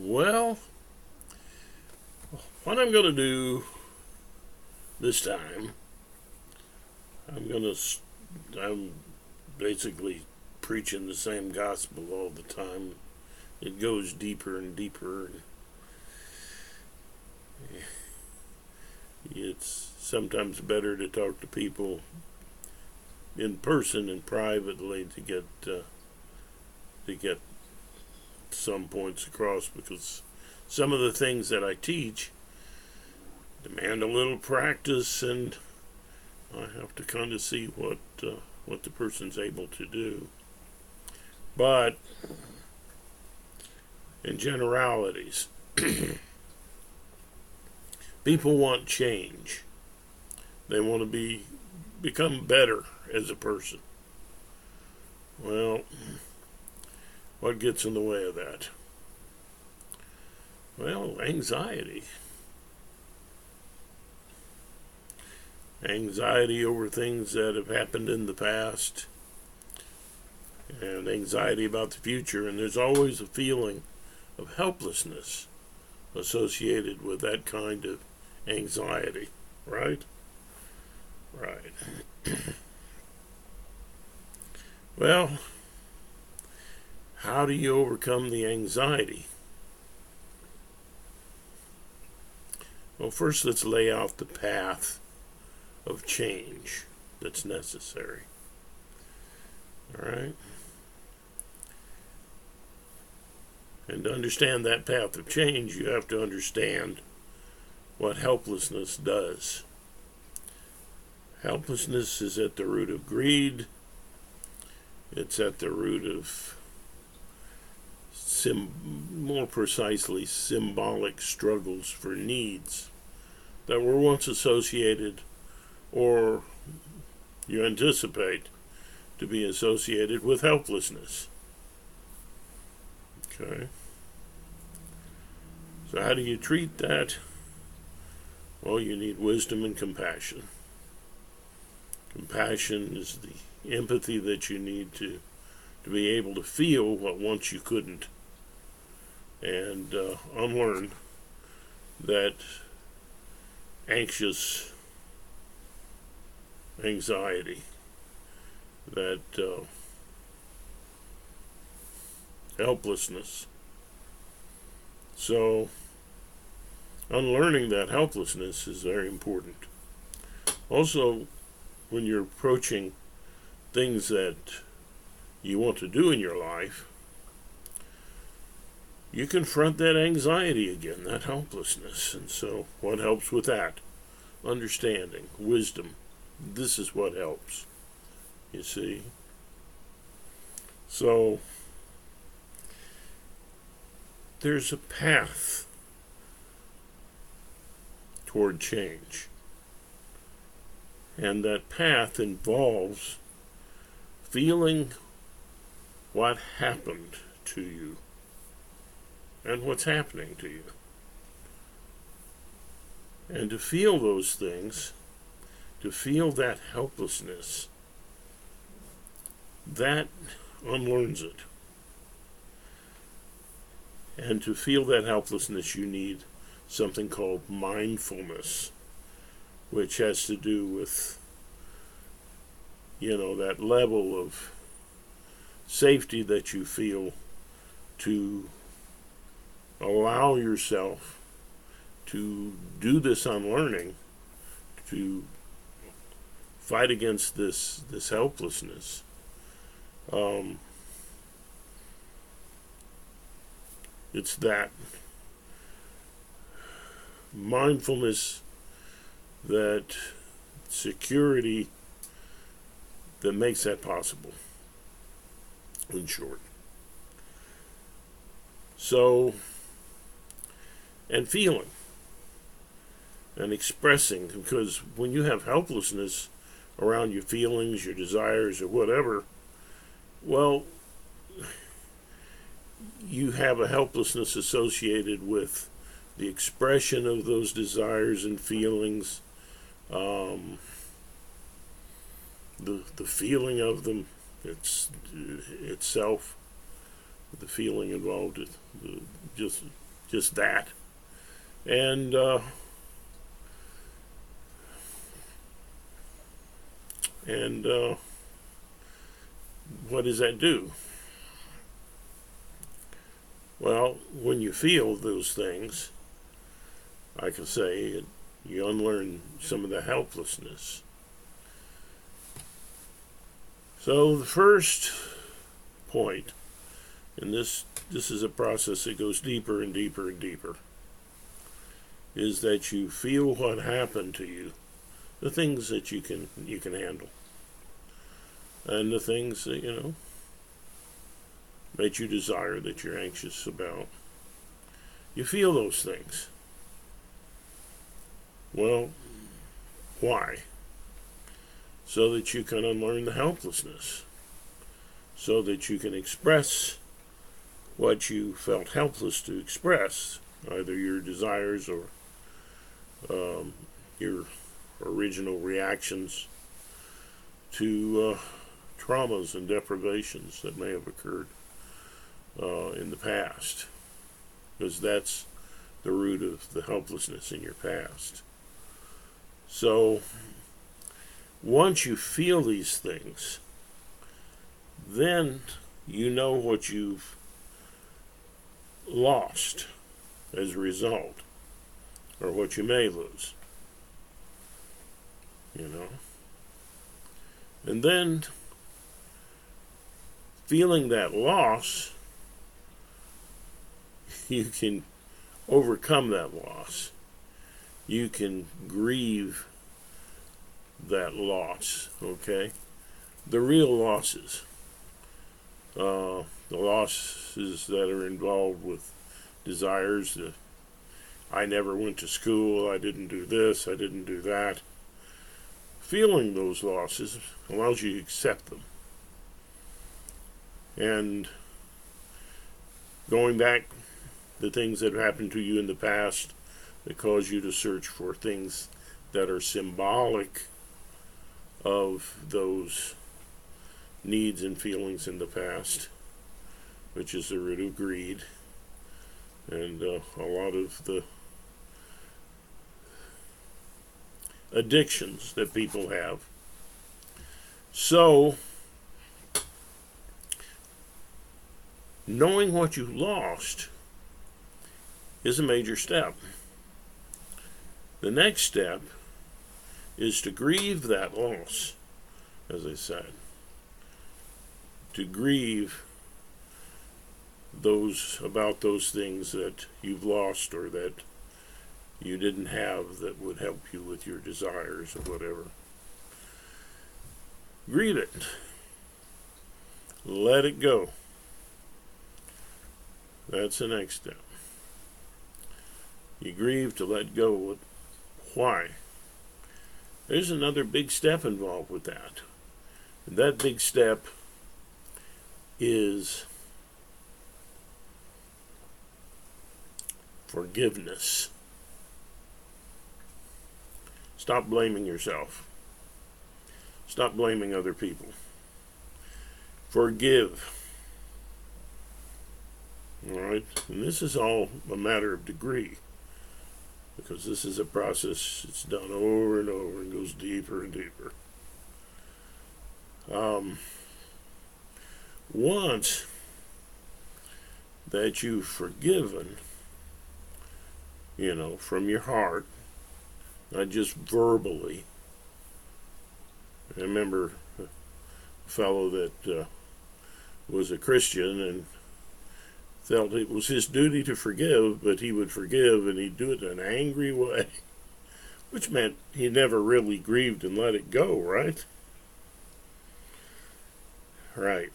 Well, what I'm going to do this time, I'm basically preaching the same gospel all the time. It goes deeper and deeper. And it's sometimes better to talk to people in person and privately to get some points across, because some of the things that I teach demand a little practice, and I have to kind of see what the person's able to do. But in generalities, people want change. They want to become better as a person. Well, what gets in the way of that? Well, anxiety. Anxiety over things that have happened in the past, and anxiety about the future. And there's always a feeling of helplessness associated with that kind of anxiety, right? Right. Well, how do you overcome the anxiety? Well, first let's lay out the path of change that's necessary. All right? And to understand that path of change, you have to understand what helplessness does. Helplessness is at the root of greed. It's at the root of, more precisely, symbolic struggles for needs that were once associated, or you anticipate to be associated, with helplessness. Okay? So how do you treat that? Well, you need wisdom and compassion. Compassion is the empathy that you need to be able to feel what once you couldn't, and unlearn that anxious anxiety, that helplessness. So unlearning that helplessness is very important. Also, when you're approaching things that you want to do in your life, you confront that anxiety again, that helplessness. And so what helps with that? Understanding, wisdom. This is what helps, you see. So there's a path toward change. And that path involves feeling what happened to you and what's happening to you. And to feel those things, to feel that helplessness, that unlearns it. And to feel that helplessness, you need something called mindfulness, which has to do with, that level of safety that you feel to allow yourself to do this unlearning, to fight against this helplessness. It's that mindfulness, that security that makes that possible, in short. So, and feeling and expressing, because when you have helplessness around your feelings, your desires, or whatever, well, you have a helplessness associated with the expression of those desires and feelings, the feeling of them itself, the feeling involved, just just that. And what does that do? Well, when you feel those things, I can say, you unlearn some of the helplessness. So the first point, and this is a process that goes deeper and deeper and deeper, is that you feel what happened to you, the things that you can handle, and the things that that you desire, that you're anxious about. You feel those things. Well, why? So that you can unlearn the helplessness, so that you can express what you felt helpless to express, either your desires or your original reactions to traumas and deprivations that may have occurred in the past, because that's the root of the helplessness in your past. So once you feel these things, then you know what you've lost as a result, or what you may lose. And then feeling that loss, you can overcome that loss. You can grieve that loss, okay? The real losses, the losses that are involved with desires, I never went to school, I didn't do this, I didn't do that. Feeling those losses allows you to accept them. And going back to things that happened to you in the past that cause you to search for things that are symbolic of those needs and feelings in the past, which is the root of greed and a lot of the addictions that people have. So, knowing what you lost is a major step. The next step is to grieve that loss, as I said. To grieve about those things that you've lost or that you didn't have that would help you with your desires or whatever. Grieve it. Let it go. That's the next step. You grieve to let go. Why? There's another big step involved with that. And that big step is forgiveness. Stop blaming yourself. Stop blaming other people. Forgive. All right? And this is all a matter of degree, because this is a process that's done over and over and goes deeper and deeper. Once that you've forgiven, from your heart, not just verbally. I remember a fellow that was a Christian and felt it was his duty to forgive, but he would forgive and he'd do it in an angry way, which meant he never really grieved and let it go, right? Right.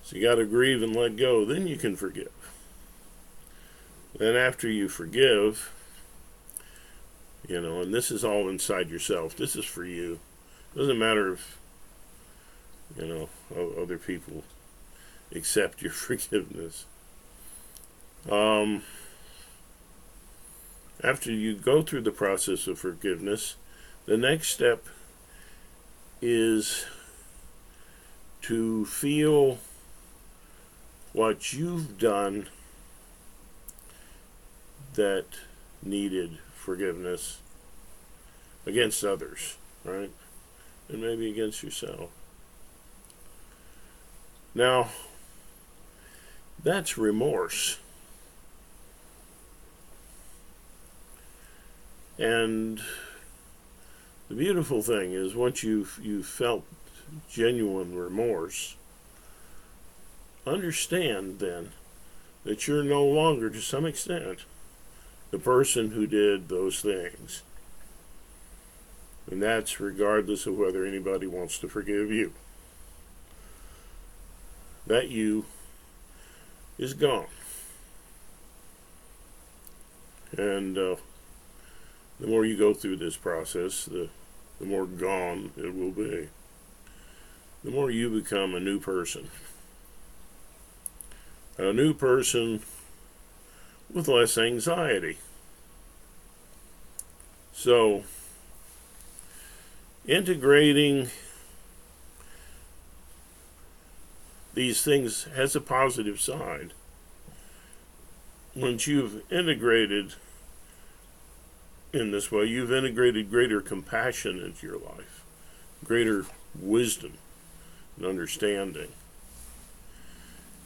So you got to grieve and let go, then you can forgive. Then after you forgive, and this is all inside yourself. This is for you. Doesn't matter if, other people accept your forgiveness. After you go through the process of forgiveness, the next step is to feel what you've done that needed forgiveness against others, right? And maybe against yourself. Now, that's remorse. And the beautiful thing is, once you've felt genuine remorse, understand then that you're no longer, to some extent, the person who did those things. And that's regardless of whether anybody wants to forgive you. That you is gone. And the more you go through this process, the more gone it will be. The more you become a new person. A new person with less anxiety. So, integrating these things has a positive side. Once you've integrated in this way, you've integrated greater compassion into your life, greater wisdom and understanding.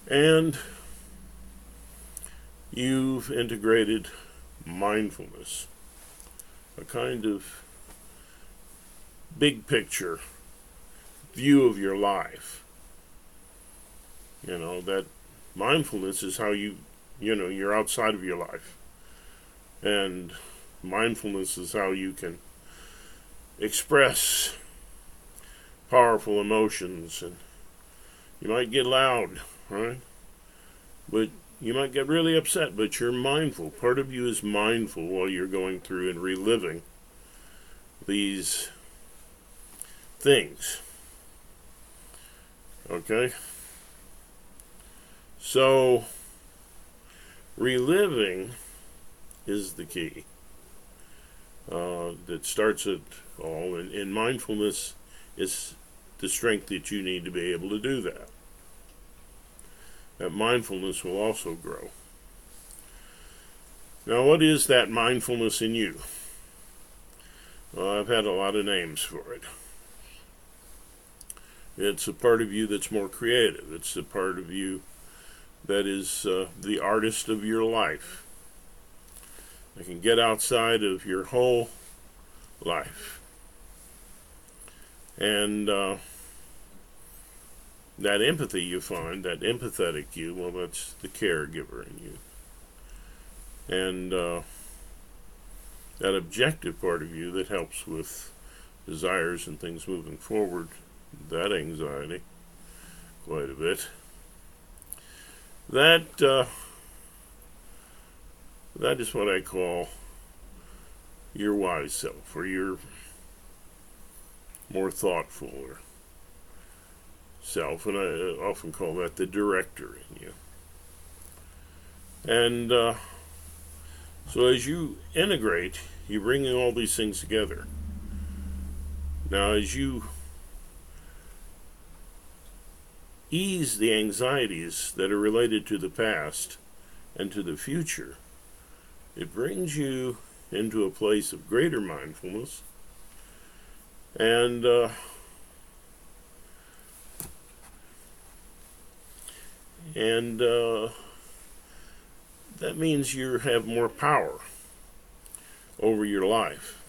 And you've integrated mindfulness, a kind of big picture view of your life. You know, that mindfulness is how you're outside of your life. And mindfulness is how you can express powerful emotions. And you might get loud, right? But you might get really upset, but you're mindful. Part of you is mindful while you're going through and reliving these things. Okay? So, reliving is the key. That starts it all. And mindfulness is the strength that you need to be able to do that. That mindfulness will also grow. Now, what is that mindfulness in you? Well, I've had a lot of names for it. It's a part of you that's more creative. It's a part of you that is the artist of your life. It can get outside of your whole life. And that empathy you find, that empathetic you, well, that's the caregiver in you. And that objective part of you that helps with desires and things moving forward, that anxiety, quite a bit. That is what I call your wise self, or your more thoughtful or self, and I often call that the director in you. And so as you integrate, you're bringing all these things together. Now, as you ease the anxieties that are related to the past and to the future, it brings you into a place of greater mindfulness. And that means you have more power over your life.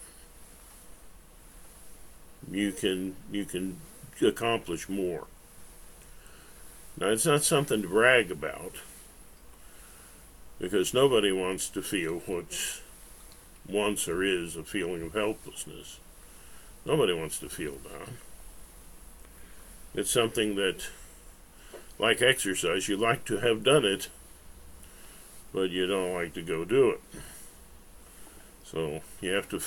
You can accomplish more. Now, it's not something to brag about, because nobody wants to feel what once or is a feeling of helplessness. Nobody wants to feel down. It's something that, like exercise, you like to have done it, but you don't like to go do it. So you have to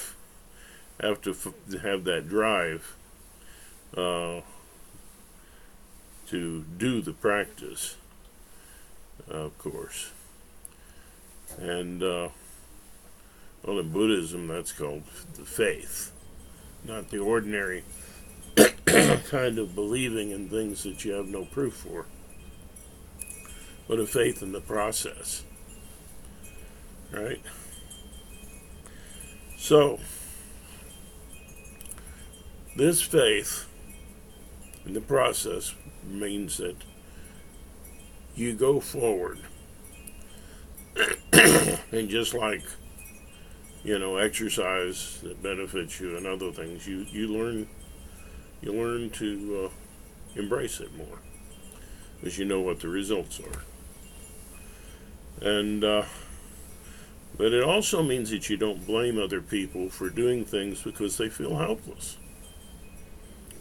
have that drive to do the practice, of course. And well, in Buddhism, that's called the faith, not the ordinary kind of believing in things that you have no proof for, but a faith in the process, right? So, this faith in the process means that you go forward. And just like, exercise that benefits you and other things, you learn to embrace it more because you know what the results are. And but it also means that you don't blame other people for doing things because they feel helpless.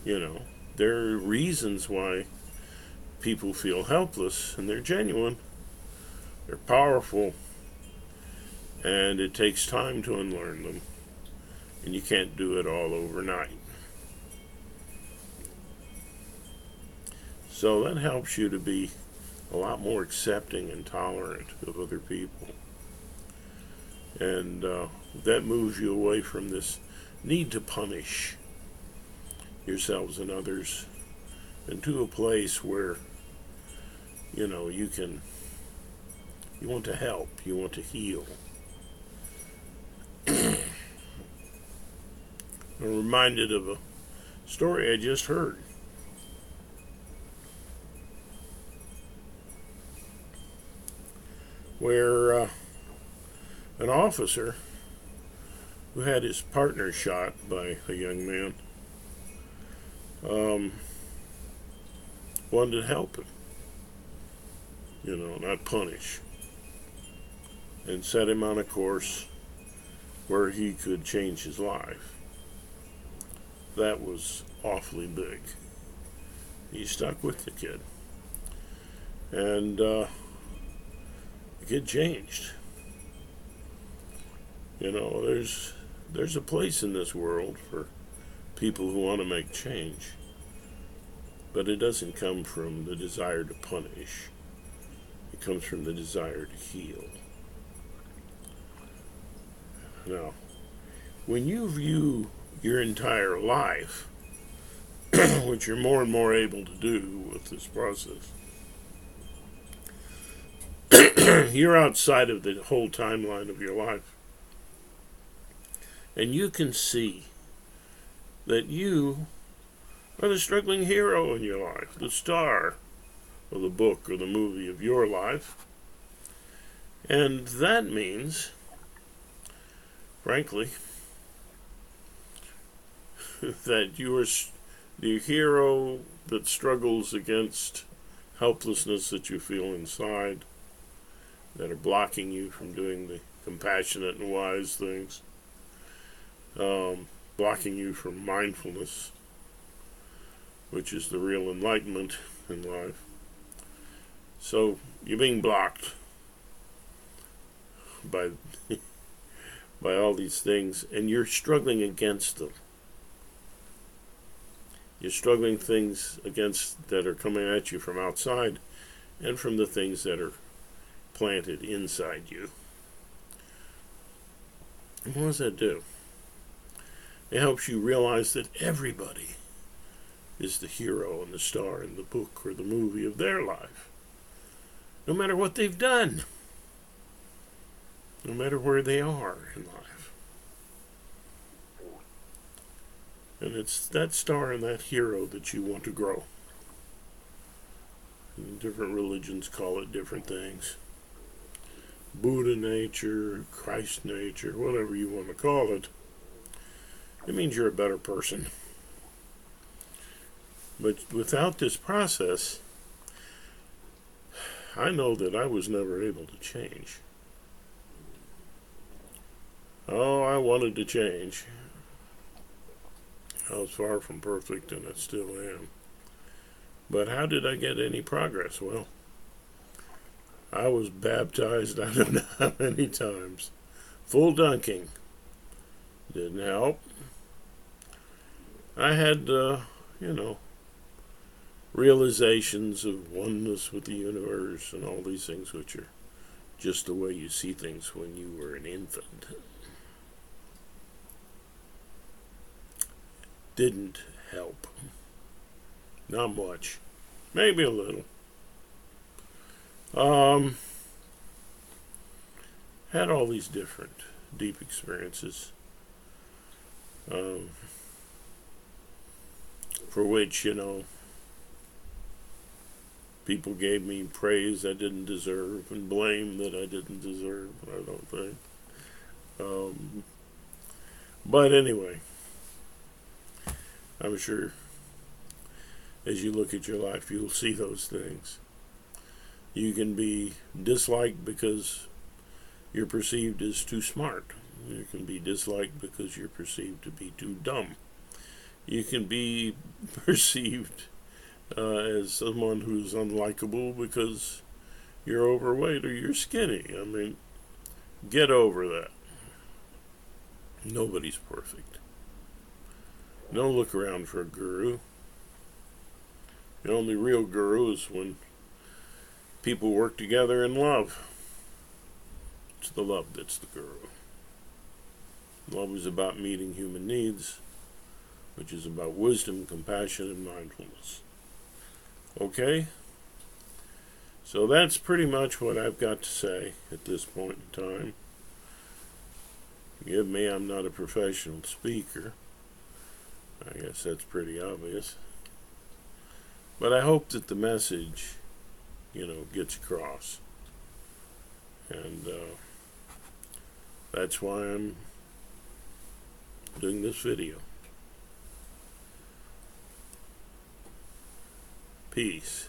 There are reasons why people feel helpless, and they're genuine, they're powerful, and it takes time to unlearn them, and you can't do it all overnight. So that helps you to be a lot more accepting and tolerant of other people. And that moves you away from this need to punish yourselves and others into a place where, you want to help, you want to heal. I'm reminded of a story I just heard. Where an officer who had his partner shot by a young man wanted to help him, not punish, and set him on a course where he could change his life. That was awfully big. He stuck with the kid, and the kid changed. There's a place in this world for people who want to make change, but it doesn't come from the desire to punish. It comes from the desire to heal. Now, when you view your entire life, which you're more and more able to do with this process, you're outside of the whole timeline of your life. And you can see that you are the struggling hero in your life, the star of the book or the movie of your life. And that means, frankly, that you are the hero that struggles against helplessness that you feel inside, that are blocking you from doing the compassionate and wise things, blocking you from mindfulness, which is the real enlightenment in life. So you're being blocked by all these things, and you're struggling against them. You're struggling things against that are coming at you from outside and from the things that are planted inside you. And what does that do? It helps you realize that everybody is the hero and the star in the book or the movie of their life, no matter what they've done, no matter where they are in life. And it's that star and that hero that you want to grow. And different religions call it different things. Buddha nature, Christ nature, whatever you want to call it. It means you're a better person. But without this process, I know that I was never able to change. Oh, I wanted to change. I was far from perfect, and I still am. But how did I get any progress? Well, I was baptized I don't know how many times. Full dunking. Didn't help. I had, realizations of oneness with the universe and all these things, which are just the way you see things when you were an infant. Didn't help. Not much. Maybe a little. Had all these different deep experiences. um, for which, people gave me praise I didn't deserve and blame that I didn't deserve, I don't think. But anyway, I'm sure as you look at your life, you'll see those things. You can be disliked because you're perceived as too smart. You can be disliked because you're perceived to be too dumb. You can be perceived as someone who's unlikable because you're overweight or you're skinny. I mean, get over that. Nobody's perfect. Don't look around for a guru. The only real guru is when people work together in love. It's the love that's the guru. Love is about meeting human needs, which is about wisdom, compassion, and mindfulness. Okay? So that's pretty much what I've got to say at this point in time. Forgive me, I'm not a professional speaker. I guess that's pretty obvious. But I hope that the message, gets across. And that's why I'm doing this video. Peace.